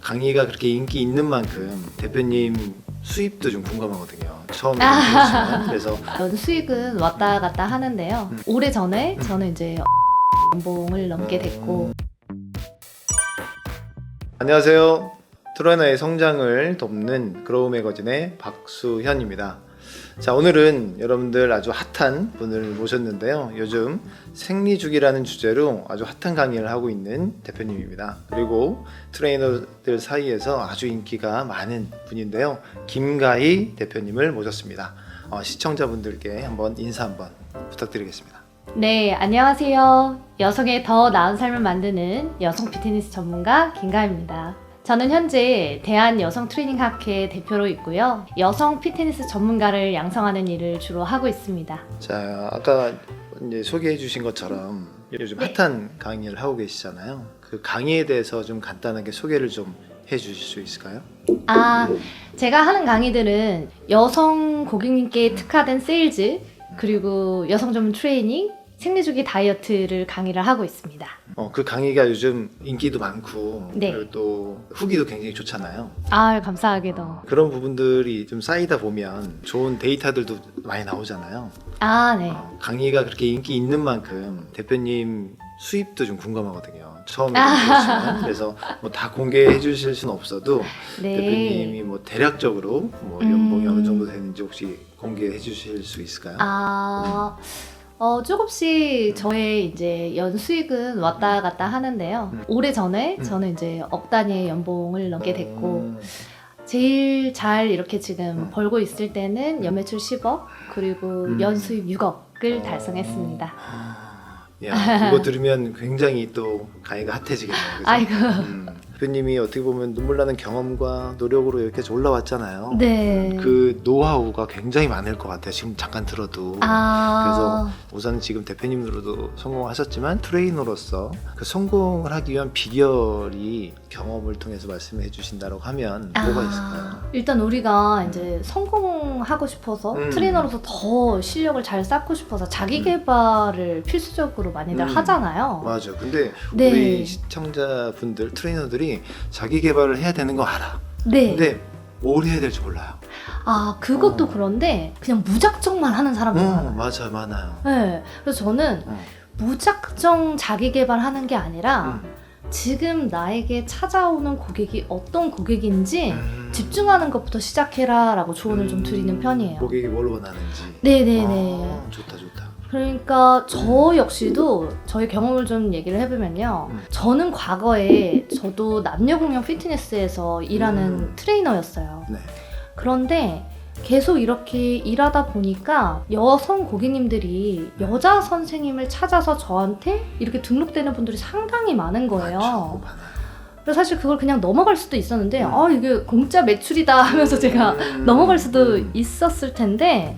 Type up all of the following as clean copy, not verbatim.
강의가 그렇게 인기 있는 만큼 대표님 수입도 좀 궁금하거든요. 처음에 그렇지만 그래서 수익은 왔다 갔다 하는데요. 오래 전에 저는 이제 연봉을 넘게 됐고. 안녕하세요. 트로이너의 성장을 돕는 그로우 매거진의 박수현입니다. 자, 오늘은 여러분들 아주 핫한 분을 모셨는데요. 요즘 생리주기라는 주제로 아주 핫한 강의를 하고 있는 대표님입니다. 그리고 트레이너들 사이에서 아주 인기가 많은 분인데요. 김가희 대표님을 모셨습니다. 시청자분들께 한번 인사 한번 부탁드리겠습니다. 네, 안녕하세요. 여성의 더 나은 삶을 만드는 여성 피트니스 전문가 김가희입니다. 저는 현재 대한여성트레이닝학회 대표로 있고요. 여성 피트니스 전문가를 양성하는 일을 주로 하고 있습니다. 자, 아까 이제 소개해 주신 것처럼 요즘 핫한 강의를 하고 계시잖아요. 그 강의에 대해서 좀 간단하게 소개를 좀 해 주실 수 있을까요? 제가 하는 강의들은 여성 고객님께 특화된 세일즈, 그리고 여성 전문 트레이닝, 생리주기 다이어트를 강의를 하고 있습니다. 그 강의가 요즘 인기도 많고 네. 그리고 또 후기도 굉장히 좋잖아요. 감사하게도. 그런 부분들이 좀 쌓이다 보면 좋은 데이터들도 많이 나오잖아요. 네. 강의가 그렇게 인기 있는 만큼 대표님 수입도 좀 궁금하거든요. 처음에 그렇지만 그래서 뭐 다 공개해 주실 수는 없어도 네. 대표님이 뭐 대략적으로 뭐 연봉이 어느 정도 되는지 혹시 공개해 주실 수 있을까요? 조금씩 저의 이제 연수익은 왔다 갔다 하는데요. 오래 전에 저는 이제 억 단위의 연봉을 넘게 됐고, 제일 잘 이렇게 지금 벌고 있을 때는 연매출 10억, 그리고 연수입 6억을 달성했습니다. 야, 그거 들으면 굉장히 또 강의가 핫해지겠네요. 그죠? 아이고. 대표님이 어떻게 보면 눈물 나는 경험과 노력으로 여기까지 올라왔잖아요. 네. 그 노하우가 굉장히 많을 것 같아요. 지금 잠깐 들어도. 그래서 우선 지금 대표님으로도 성공하셨지만 트레이너로서 그 성공을 하기 위한 비결이 경험을 통해서 말씀해 주신다고 하면 뭐가 있을까요? 일단 우리가 이제 성공하고 싶어서 트레이너로서 더 실력을 잘 쌓고 싶어서 자기 개발을 필수적으로 많이들 하잖아요. 맞아. 근데 네. 우리 시청자분들, 트레이너들이 자기 개발을 해야 되는 거 알아. 네. 근데 뭘 해야 될지 몰라요. 그것도 그런데 그냥 무작정만 하는 사람들 많아요. 맞아, 많아요. 네. 그래서 저는 무작정 자기 개발하는 게 아니라 지금 나에게 찾아오는 고객이 어떤 고객인지 집중하는 것부터 시작해라 라고 조언을 좀 드리는 편이에요. 고객이 뭘 원하는지. 네네네. 좋다. 그러니까 저 역시도 저희 경험을 좀 얘기를 해보면요. 저는 과거에 저도 남녀공용 피트니스에서 일하는 트레이너였어요. 네. 그런데 계속 이렇게 일하다 보니까 여성 고객님들이 여자 선생님을 찾아서 저한테 이렇게 등록되는 분들이 상당히 많은 거예요. 많아요. 그래서 사실 그걸 그냥 넘어갈 수도 있었는데 이게 공짜 매출이다 하면서 제가 넘어갈 수도 있었을 텐데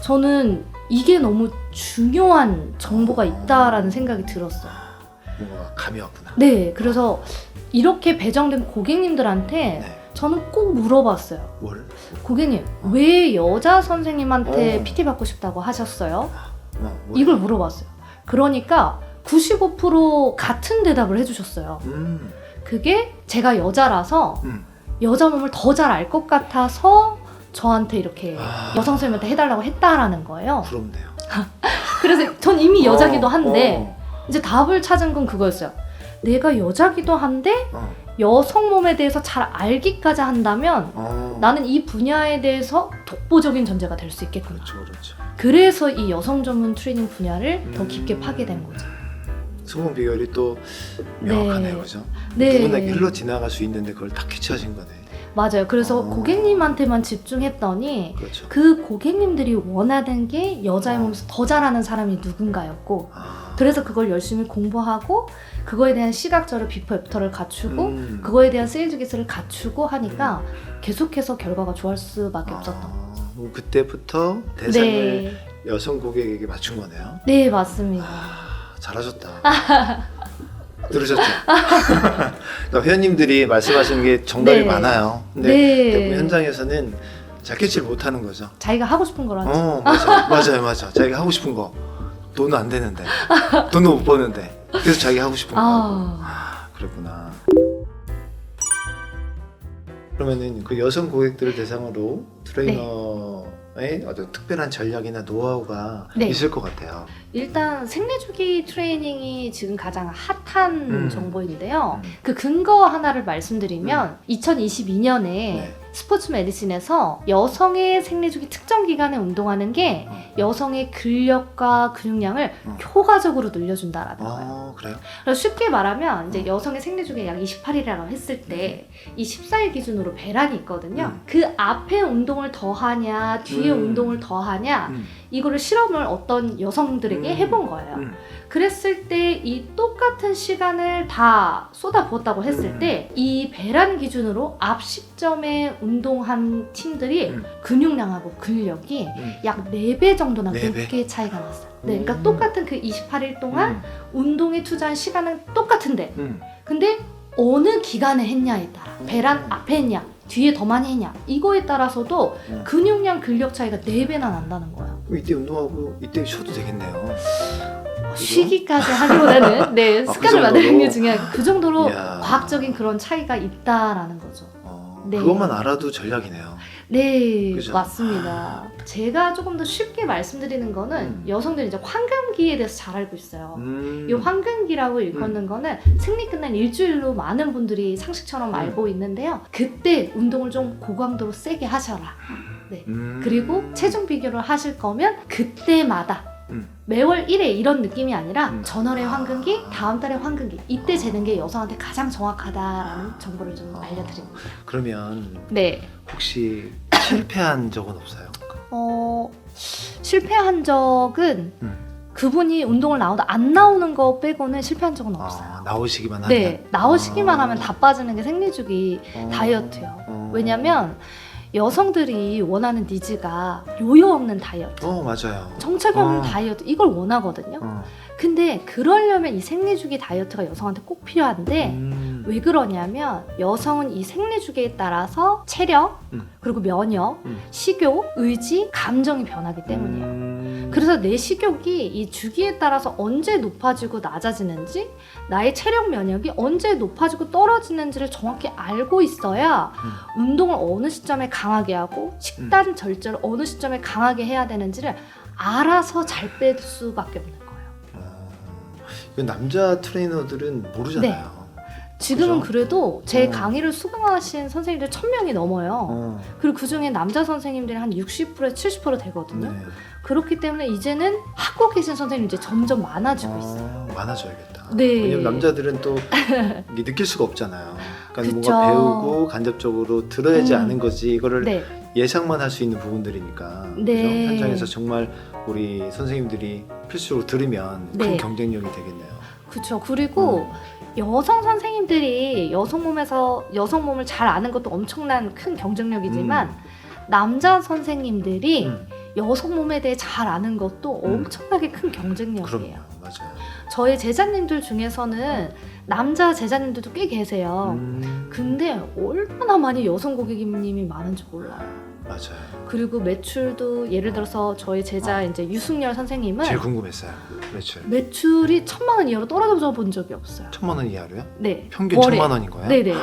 저는 이게 너무 중요한 정보가 있다라는 생각이 들었어요. 뭔가 감이 왔구나. 네, 그래서 이렇게 배정된 고객님들한테 네. 저는 꼭 물어봤어요. 뭘? 고객님, 왜 여자 선생님한테 PT 받고 싶다고 하셨어요? 이걸 물어봤어요. 그러니까 95% 같은 대답을 해주셨어요. 그게 제가 여자라서 여자 몸을 더 잘 알 것 같아서 저한테 이렇게 여성 선생님한테 해달라고 했다라는 거예요. 부럽네요. 그래서 전 이미 여자기도 한데 이제 답을 찾은 건 그거였어요. 내가 여자기도 한데 여성 몸에 대해서 잘 알기까지 한다면 나는 이 분야에 대해서 독보적인 존재가 될 수 있겠구나. 그렇죠. 그래서 이 여성 전문 트레이닝 분야를 더 깊게 파게 된 거죠. 성공 비결이 또 명확하네요. 그죠? 네. 누구나 흘러 지나갈 수 있는데 그걸 딱 캐치하신 거네. 맞아요. 그래서 고객님한테만 집중했더니 그렇죠. 그 고객님들이 원하는 게 여자의 몸에서 더 잘하는 사람이 누군가였고 그래서 그걸 열심히 공부하고 그거에 대한 시각적으로 비포 애프터를 갖추고 그거에 대한 세일즈 기술을 갖추고 하니까 계속해서 결과가 좋을 수밖에 없었던 거죠. 그때부터 대상을 여성 고객에게 맞춘 거네요. 네, 맞습니다. 잘하셨다. 들으셨죠? 그러니까 회원님들이 말씀하시는 게 정답이 많아요. 근데 대부분 현장에서는 잘 캐치를 못하는 거죠. 자기가 하고 싶은 거라죠. 맞아요. 자기가 하고 싶은 거 돈은 안 되는데 돈도 못 버는데 그래서 자기가 하고 싶은 거 하고. 그랬구나. 그러면은 그 여성 고객들을 대상으로 트레이너의 어떤 특별한 전략이나 노하우가 네. 있을 것 같아요. 일단 생리주기 트레이닝이 지금 가장 핫한 정보인데요. 음. 그 근거 하나를 말씀드리면 2022년에 네. 스포츠 메디신에서 여성의 생리주기 특정 기간에 운동하는 게 여성의 근력과 근육량을 효과적으로 늘려준다라는 거예요. 그래요? 그래서 쉽게 말하면 이제 여성의 생리주기가 약 28일이라고 했을 때 이 14일 기준으로 배란이 있거든요. 그 앞에 운동을 더 하냐 뒤에 운동을 더 하냐 이거를 실험을 어떤 여성들에게 해본 거예요. 그랬을 때 이 똑같은 시간을 다 쏟아부었다고 했을 때 이 배란 기준으로 앞 10점에 운동한 팀들이 근육량하고 근력이 약 4배 정도나 4배? 높게 차이가 났어요. 네, 그러니까 똑같은 그 28일 동안 운동에 투자한 시간은 똑같은데 근데 어느 기간에 했냐에 따라 배란 앞에 했냐 뒤에 더 많이 했냐 이거에 따라서도 근육량 근력 차이가 4배나 난다는 거예요. 이때 운동하고 이때 쉬어도 되겠네요. 쉬기까지 하기보다는 네, 그 습관을 만드는 정도로? 게 중요해요. 그 정도로 이야. 과학적인 그런 차이가 있다라는 거죠. 네. 그것만 알아도 전략이네요. 네, 그죠? 맞습니다. 제가 조금 더 쉽게 말씀드리는 거는 여성들이 이제 황금기에 대해서 잘 알고 있어요. 이 황금기라고 일컫는 거는 생리 끝난 일주일로 많은 분들이 상식처럼 알고 있는데요. 그때 운동을 좀 고강도로 세게 하셔라. 네. 그리고 체중 비교를 하실 거면 그때마다 매월 1회 이런 느낌이 아니라 전월의 황금기, 다음 달의 황금기 이때 재는 게 여성한테 가장 정확하다라는 정보를 좀 알려드립니다. 그러면 네. 혹시 실패한 적은 없어요? 실패한 적은 그분이 운동을 나오다 안 나오는 거 빼고는 실패한 적은 없어요. 나오시기만 하면? 네, 나오시기만 하면 다 빠지는 게 생리주기 다이어트요. 왜냐면 여성들이 원하는 니즈가 요요 없는 다이어트, 맞아요. 정체기 없는 다이어트 이걸 원하거든요. 근데 그러려면 이 생리주기 다이어트가 여성한테 꼭 필요한데 왜 그러냐면 여성은 이 생리주기에 따라서 체력, 그리고 면역, 식욕, 의지, 감정이 변하기 때문이에요. 그래서 내 식욕이 이 주기에 따라서 언제 높아지고 낮아지는지 나의 체력 면역이 언제 높아지고 떨어지는지를 정확히 알고 있어야 운동을 어느 시점에 강하게 하고 식단 절제를 어느 시점에 강하게 해야 되는지를 알아서 잘 뺄 수밖에 없는 거예요. 그 남자 트레이너들은 모르잖아요. 지금은 그죠? 그래도 제 강의를 수강하신 선생님들 1000명이 넘어요. 그리고 그중에 남자 선생님들이 한 60%에서 70% 되거든요. 네. 그렇기 때문에 이제는 하고 계신 선생님이 이제 점점 많아지고 있어요. 많아져야겠다. 네. 왜냐면 남자들은 또 이게 느낄 수가 없잖아요. 그러니까 그쵸. 뭔가 배우고 간접적으로 들어야지 아는 거지 이거를 네. 예상만 할 수 있는 부분들이니까 네. 그죠? 현장에서 정말 우리 선생님들이 필수로 들으면 큰 네. 경쟁력이 되겠네요. 그렇죠. 그리고 여성 선생님들이 여성 몸을 잘 아는 것도 엄청난 큰 경쟁력이지만 남자 선생님들이 여성 몸에 대해 잘 아는 것도 엄청나게 큰 경쟁력이에요. 그럼요, 맞아요. 저의 제자님들 중에서는 남자 제자님들도 꽤 계세요. 근데 얼마나 많이 여성 고객님이 많은지 몰라요. 맞아요. 그리고 매출도 예를 들어서 저희 제자 이제 유승열 선생님은 제일 궁금했어요. 매출. 매출이 1000만 원 이하로 떨어져 본 적이 없어요. 1000만 원 이하로요? 네. 평균 월에. 1000만 원인 거예요? 네네.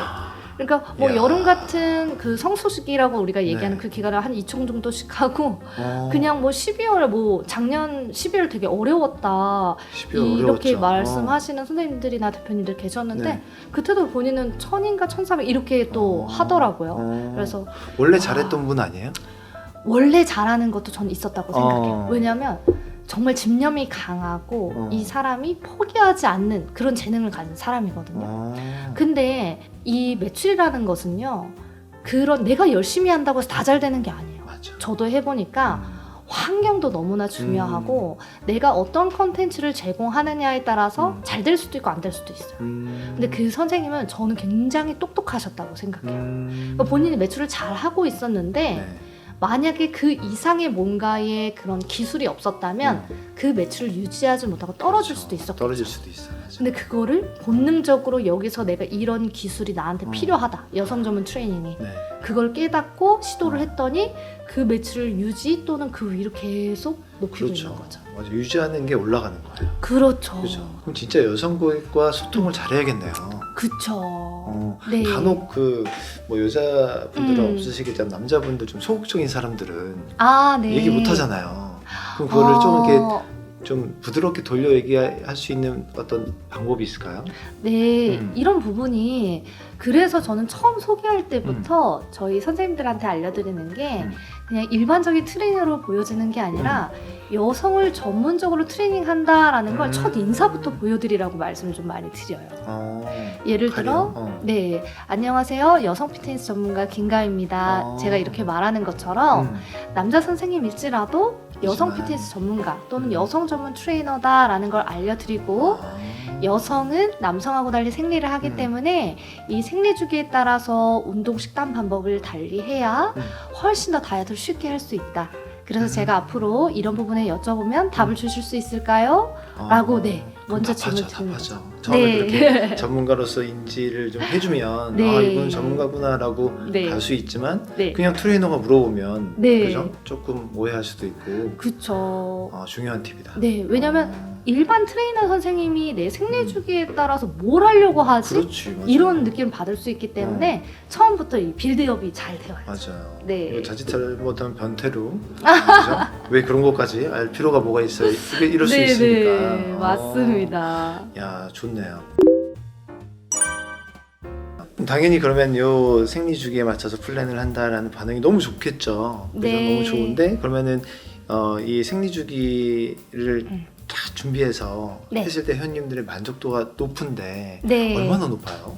그러니까 뭐 이야. 여름 같은 그 성수기라고 우리가 얘기하는 네. 그 기간을 한 2총 정도씩 하고 어, 그냥 뭐 12월 뭐 작년 12월 되게 어려웠다 12월 이렇게 어려웠죠. 말씀하시는 선생님들이나 대표님들 계셨는데 네. 그때도 본인은 1000인가 1300 이렇게 또 하더라고요. 그래서 원래 잘했던 분 아니에요? 원래 잘하는 것도 저는 있었다고 생각해요. 어. 왜냐면 정말 집념이 강하고 이 사람이 포기하지 않는 그런 재능을 가진 사람이거든요. 근데 이 매출이라는 것은요, 그런 내가 열심히 한다고 해서 다 잘 되는 게 아니에요. 맞아. 저도 해보니까 환경도 너무나 중요하고 내가 어떤 컨텐츠를 제공하느냐에 따라서 잘 될 수도 있고 안 될 수도 있어요. 근데 그 선생님은 저는 굉장히 똑똑하셨다고 생각해요. 그러니까 본인이 매출을 잘 하고 있었는데 네. 만약에 그 이상의 뭔가의 그런 기술이 없었다면 그 매출을 유지하지 못하고 떨어질 그렇죠. 수도 있었겠죠. 떨어질 수도 있어. 맞아. 근데 그거를 본능적으로 여기서 내가 이런 기술이 나한테 필요하다. 여성 전문 트레이닝이. 네. 그걸 깨닫고 시도를 했더니 그 매출을 유지 또는 그 위로 계속 높이고 그렇죠. 있는 거죠. 맞아. 유지하는 게 올라가는 거예요. 그렇죠. 그죠. 그럼 진짜 여성 고객과 소통을 잘해야겠네요. 그쵸. 네. 간혹 뭐 여자분들은 음. 없으시겠지만 남자분들 좀 소극적인 사람들은 네. 얘기 못 하잖아요. 그럼 그거를 좀 이렇게 좀 부드럽게 돌려 얘기할 수 있는 어떤 방법이 있을까요? 네, 이런 부분이 그래서 저는 처음 소개할 때부터 저희 선생님들한테 알려드리는 게 그냥 일반적인 트레이너로 보여지는 게 아니라 여성을 전문적으로 트레이닝한다라는 걸 첫 인사부터 보여드리라고 말씀을 좀 많이 드려요. 예를 들어 네, 안녕하세요. 여성 피트니스 전문가 김가희입니다. 제가 이렇게 말하는 것처럼 남자 선생님일지라도 여성 피트니스 전문가 또는 여성 전문 트레이너다라는 걸 알려드리고 여성은 남성하고 달리 생리를 하기 때문에 이 생리 주기에 따라서 운동 식단 방법을 달리해야 훨씬 더 다이어트를 쉽게 할 수 있다. 그래서 제가 앞으로 이런 부분에 여쭤보면 답을 주실 수 있을까요? 라고 먼저 질문 드리는 거죠. 처음에 그렇게 전문가로서 인지를 좀 해주면 이분 전문가구나라고 갈 수 있지만 그냥 트레이너가 물어보면 그죠? 조금 오해할 수도 있고 그쵸. 중요한 팁이다. 네, 왜냐면 일반 트레이너 선생님이 내 생리 주기에 따라서 뭘 하려고 하지? 그렇지, 맞아요. 이런 느낌을 받을 수 있기 때문에 처음부터 이 빌드업이 잘 되어야죠. 맞아요. 네. 이거 자칫 잘못하면 변태로 그죠? 왜 그런 것까지 알 필요가 뭐가 있어요? 이럴 수 있으니까. 네, 맞습니다. 야, 좋네요. 당연히 그러면 요 생리 주기에 맞춰서 플랜을 한다라는 반응이 너무 좋겠죠. 그죠? 네. 너무 좋은데 그러면은 이 생리 주기를 다 준비해서 했을 때 회원님들의 만족도가 높은데 얼마나 높아요?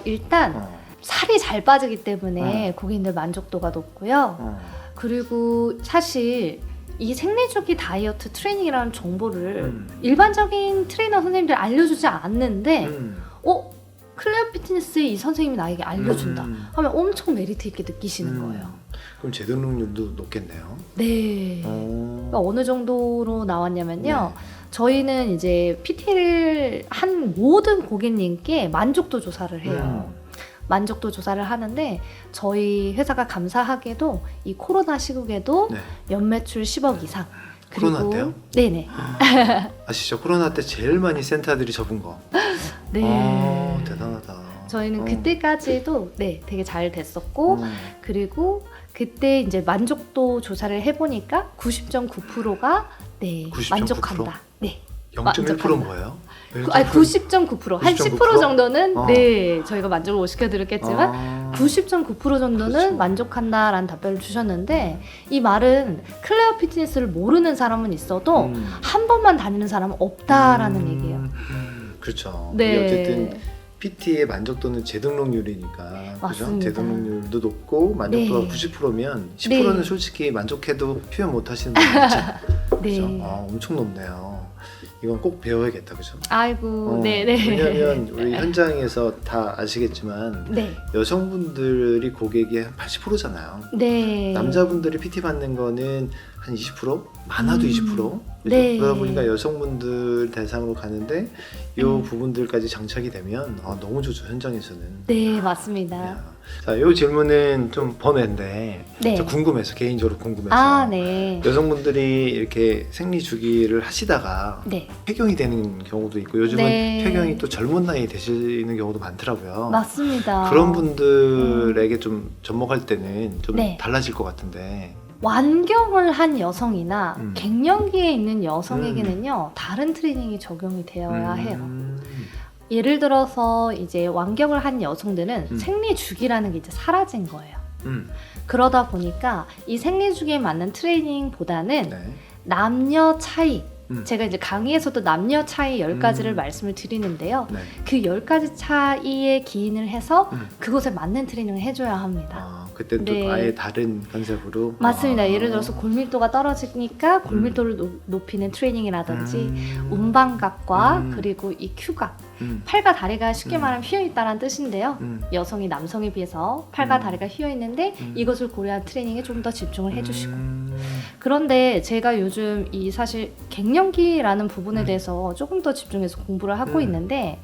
일단 살이 잘 빠지기 때문에 고객님들 만족도가 높고요. 그리고 사실 이 생리주기 다이어트 트레이닝이라는 정보를 일반적인 트레이너 선생님들 알려주지 않는데 클레어 피트니스의 이 선생님이 나에게 알려준다 하면 엄청 메리트 있게 느끼시는 거예요. 그럼 재등록률도 높겠네요. 네. 그러니까 어느 정도로 나왔냐면요. 저희는 이제 PT를 한 모든 고객님께 만족도 조사를 해요. 만족도 조사를 하는데 저희 회사가 감사하게도 이 코로나 시국에도 연매출 10억 이상. 코로나 때요? 네네. 아시죠? 코로나 때 제일 많이 센터들이 접은 거. 네. 대단하다. 저희는 그때까지도 되게 잘 됐었고 그리고 그때 이제 만족도 조사를 해보니까 90.9%가 90.9%? 만족한다. 네. 0.1%는 뭐예요? 90.9%. 한 10% 10% 정도는 저희가 만족을 못 시켜드렸겠지만 90.9% 정도는 만족한다라는 답변을 주셨는데 이 말은 클레어 피트니스를 모르는 사람은 있어도 한 번만 다니는 사람은 없다라는 얘기예요. 그렇죠. 네. 이게 어쨌든 PT의 만족도는 재등록률이니까 그죠? 재등록률도 높고 만족도가 90%면 10%는 솔직히 만족해도 표현 못 하시는 분이 있죠. 그죠? 엄청 높네요. 이건 꼭 배워야겠다, 그죠? 아이고, 네네. 왜냐하면 우리 현장에서 다 아시겠지만 여성분들이 고객의 한 80%잖아요. 네. 남자분들이 PT 받는 거는 한 20%? 많아도 20%? 그러다 보니까 여성분들 대상으로 가는데 이 부분들까지 장착이 되면 너무 좋죠, 현장에서는. 네, 맞습니다. 자, 이 질문은 좀 번외인데 저 궁금해서, 개인적으로 궁금해서 여성분들이 이렇게 생리 주기를 하시다가 폐경이 되는 경우도 있고 요즘은 폐경이 또 젊은 나이에 되시는 경우도 많더라고요. 맞습니다. 그런 분들에게 좀 접목할 때는 좀 달라질 것 같은데. 완경을 한 여성이나 갱년기에 있는 여성에게는요 다른 트레이닝이 적용이 되어야 해요. 예를 들어서 이제 완경을 한 여성들은 생리 주기라는 게 이제 사라진 거예요. 그러다 보니까 이 생리 주기에 맞는 트레이닝보다는 남녀 차이, 제가 이제 강의에서도 남녀 차이 10가지를 말씀을 드리는데요. 그 10가지 차이에 기인을 해서 그것에 맞는 트레이닝을 해줘야 합니다. 그때 또 아예 다른 컨셉으로. 맞습니다. 예를 들어서 골밀도가 떨어지니까 골밀도를 높이는 트레이닝이라든지 운반각과 그리고 이 큐각, 팔과 다리가 쉽게 말하면 휘어있다는 뜻인데요. 여성이 남성에 비해서 팔과 다리가 휘어있는데 이것을 고려한 트레이닝에 좀 더 집중을 해주시고 그런데 제가 요즘 이 사실 갱년기라는 부분에 대해서 조금 더 집중해서 공부를 하고 있는데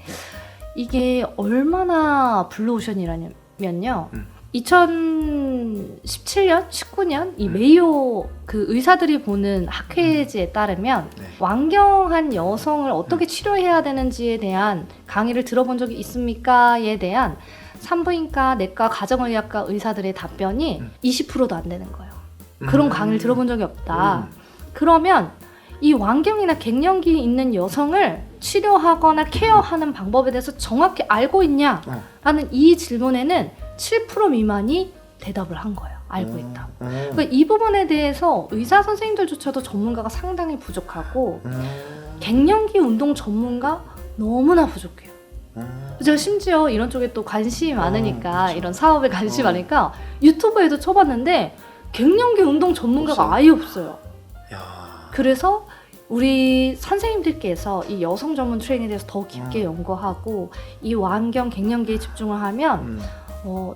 이게 얼마나 블루오션이라면요. 2017년, 19년 이 메이오 그 의사들이 보는 학회지에 따르면 네. 완경한 여성을 어떻게 치료해야 되는지에 대한 강의를 들어본 적이 있습니까?에 대한 산부인과, 내과, 가정의학과 의사들의 답변이 20%도 안 되는 거예요. 그런 강의를 들어본 적이 없다. 그러면 이 완경이나 갱년기 있는 여성을 치료하거나 케어하는 방법에 대해서 정확히 알고 있냐라는 이 질문에는 7% 미만이 대답을 한 거예요. 알고 있다. 그러니까 이 부분에 대해서 의사 선생님들조차도 전문가가 상당히 부족하고 갱년기 운동 전문가 너무나 부족해요. 제가 심지어 이런 쪽에 또 관심이 많으니까 그렇죠. 이런 사업에 관심이 많으니까 유튜브에도 쳐봤는데 갱년기 운동 전문가가 없어요. 아예 없어요. 야. 그래서 우리 선생님들께서 이 여성 전문 트레이닝에 대해서 더 깊게 연구하고 이 완경 갱년기에 집중을 하면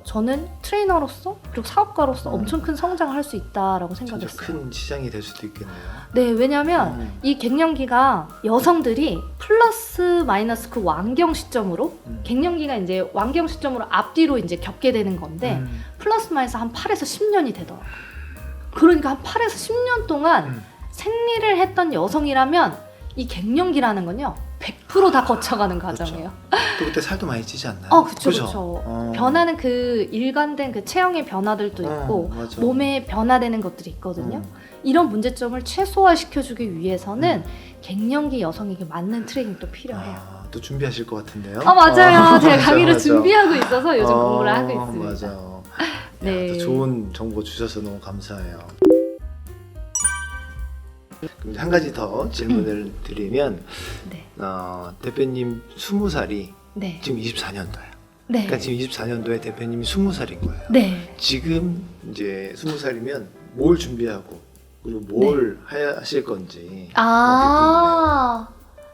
저는 트레이너로서 그리고 사업가로서 엄청 큰 성장을 할 수 있다라고 진짜 생각했어요. 큰 시장이 될 수도 있겠네요. 네, 왜냐하면 이 갱년기가 여성들이 플러스 마이너스 그 완경 시점으로 갱년기가 이제 완경 시점으로 앞뒤로 이제 겪게 되는 건데 플러스 마이너스 한 8에서 10년이 되더라고요. 그러니까 한 8에서 10년 동안 생리를 했던 여성이라면 이 갱년기라는 건요 100% 다 거쳐가는 과정이에요. 또 그때 살도 많이 찌지 않나요? 그쵸, 그쵸. 변하는 그 일관된 그 체형의 변화들도 있고 맞아. 몸에 변화되는 것들이 있거든요. 이런 문제점을 최소화시켜주기 위해서는 갱년기 여성에게 맞는 트레이닝도 필요해요. 또 준비하실 것 같은데요? 맞아요. 제가 강의를 맞아. 준비하고 있어서 요즘 공부를 하고 있습니다. 맞아. 네. 또 좋은 정보 주셔서 너무 감사해요. 그럼 한 가지 더 질문을 드리면 네. 대표님 20살이 네. 지금 24년도예요. 네. 그러니까 지금 24년도에 대표님이 20살인 거예요. 네. 지금 이제 20살이면 뭘 준비하고 그리고 뭘 하실 건지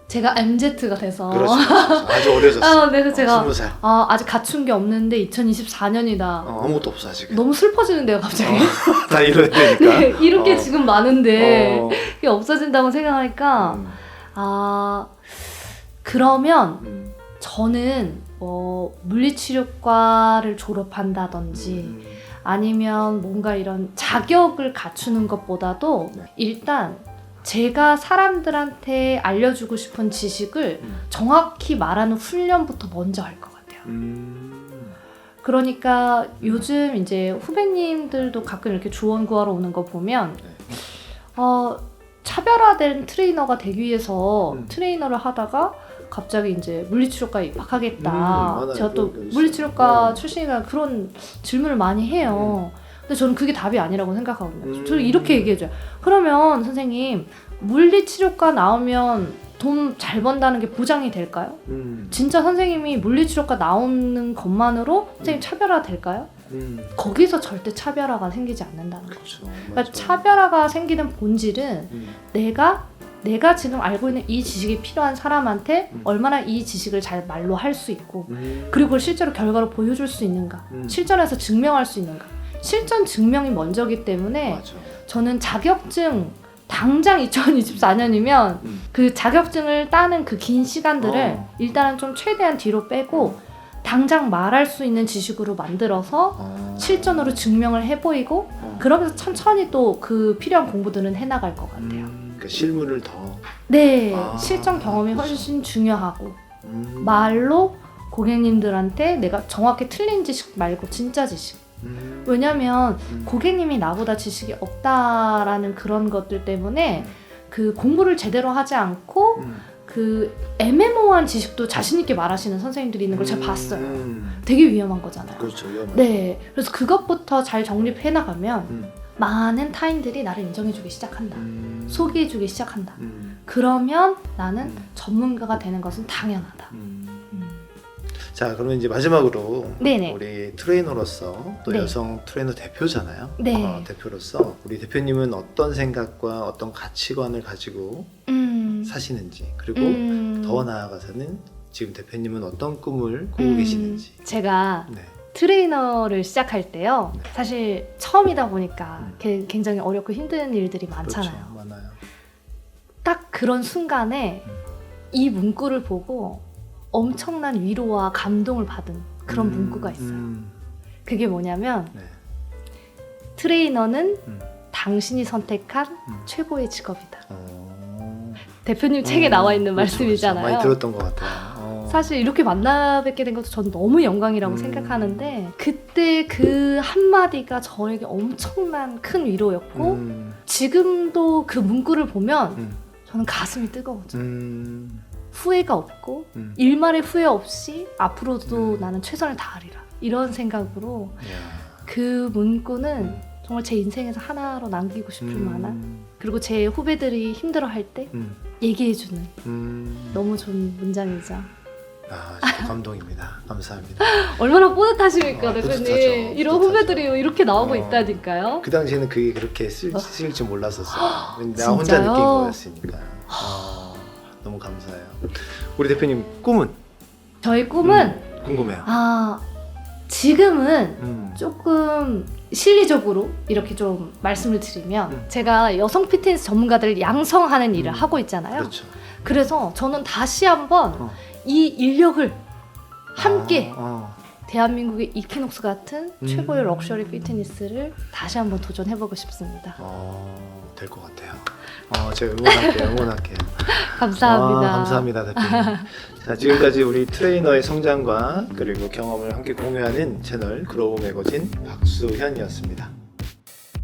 제가 MZ가 돼서 그렇죠. 아주 어려졌어요. 네, 그래서 제가 20살. 아직 갖춘 게 없는데 2024년이다. 아무것도 없어 아직. 너무 슬퍼지는데요, 갑자기. 다 이뤄야 되니까. 네, 이런 게 지금 많은데 이게 없어진다고 생각하니까 그러면 저는 물리치료과를 졸업한다든지 아니면 뭔가 이런 자격을 갖추는 것보다도 일단 제가 사람들한테 알려주고 싶은 지식을 정확히 말하는 훈련부터 먼저 할 것 같아요. 그러니까 요즘 이제 후배님들도 가끔 이렇게 조언 구하러 오는 거 보면 차별화된 트레이너가 되기 위해서 트레이너를 하다가 갑자기 이제 물리치료과에 입학하겠다. 제가 또 물리치료과 출신이라 그런 질문을 많이 해요. 근데 저는 그게 답이 아니라고 생각하거든요. 저는 이렇게 얘기해줘요. 그러면 선생님 물리치료과 나오면 돈 잘 번다는 게 보장이 될까요? 진짜 선생님이 물리치료과 나오는 것만으로 선생님 차별화 될까요? 거기서 절대 차별화가 생기지 않는다는 거죠. 그러니까 차별화가 생기는 본질은 내가 지금 알고 있는 이 지식이 필요한 사람한테 얼마나 이 지식을 잘 말로 할 수 있고 그리고 그걸 실제로 결과로 보여줄 수 있는가, 실전에서 증명할 수 있는가. 실전 증명이 먼저기 때문에 맞아. 저는 자격증 당장 2024년이면 그 자격증을 따는 그 긴 시간들을 일단은 좀 최대한 뒤로 빼고 당장 말할 수 있는 지식으로 만들어서 실전으로 증명을 해보이고 그러면서 천천히 또 그 필요한 공부들은 해나갈 것 같아요. 그러니까 실물을 더 실전 경험이 훨씬 중요하고 말로 고객님들한테 내가 정확히 틀린 지식 말고 진짜 지식. 왜냐면 고객님이 나보다 지식이 없다라는 그런 것들 때문에 그 공부를 제대로 하지 않고 그 애매모호한 지식도 자신 있게 말하시는 선생님들이 있는 걸 제가 봤어요. 되게 위험한 거잖아요. 그렇죠. 위험한. 네, 그래서 그것부터 잘 정립해 나가면 많은 타인들이 나를 인정해주기 시작한다. 소개해주기 시작한다. 그러면 나는 전문가가 되는 것은 당연하다. 자, 그러면 이제 마지막으로 네네. 우리 트레이너로서 또 네. 여성 트레이너 대표잖아요. 네. 대표로서 우리 대표님은 어떤 생각과 어떤 가치관을 가지고 사시는지 그리고 더 나아가서는 지금 대표님은 어떤 꿈을 꾸고 계시는지. 제가 트레이너를 시작할 때요. 사실 처음이다 보니까 굉장히 어렵고 힘든 일들이 많잖아요. 그렇죠. 많아요. 딱 그런 순간에 이 문구를 보고 엄청난 위로와 감동을 받은 그런 문구가 있어요. 그게 뭐냐면 네. 트레이너는 음. 당신이 선택한 음. 최고의 직업이다. 어. 대표님 책에 나와 있는 그렇죠, 말씀이잖아요. 그렇죠. 많이 들었던 것 같아요. 사실 이렇게 만나 뵙게 된 것도 전 너무 영광이라고 생각하는데 그때 그 한마디가 저에게 엄청난 큰 위로였고 지금도 그 문구를 보면 저는 가슴이 뜨거워져요. 후회가 없고 일말의 후회 없이 앞으로도 나는 최선을 다하리라 이런 생각으로 그 문구는 정말 제 인생에서 하나로 남기고 싶을 만한 그리고 제 후배들이 힘들어할 때 얘기해주는 너무 좋은 문장이죠. 아, 진짜 감동입니다. 감사합니다. 얼마나 뿌듯하십니까, 대표님. 뿌듯하죠. 이런 뿌듯하죠. 후배들이 이렇게 나오고 있다니까요. 그 당시에는 그게 그렇게 쓸 줄 몰랐었어요. 내가 진짜요? 혼자 느낀 거였으니까. 너무 감사해요. 우리 대표님 꿈은? 저의 꿈은 궁금해요. 지금은 조금 실리적으로 이렇게 좀 말씀을 드리면 제가 여성 피트니스 전문가들을 양성하는 일을 하고 있잖아요. 그렇죠. 그래서 저는 다시 한번 이 인력을 함께 대한민국의 이퀴녹스 같은 최고의 럭셔리 피트니스를 다시 한번 도전해보고 싶습니다. 될 것 같아요. 제가 응원할게요. 감사합니다. 감사합니다, 대표님. 자, 지금까지 우리 트레이너의 성장과 그리고 경험을 함께 공유하는 채널 그로우 매거진 박수현이었습니다.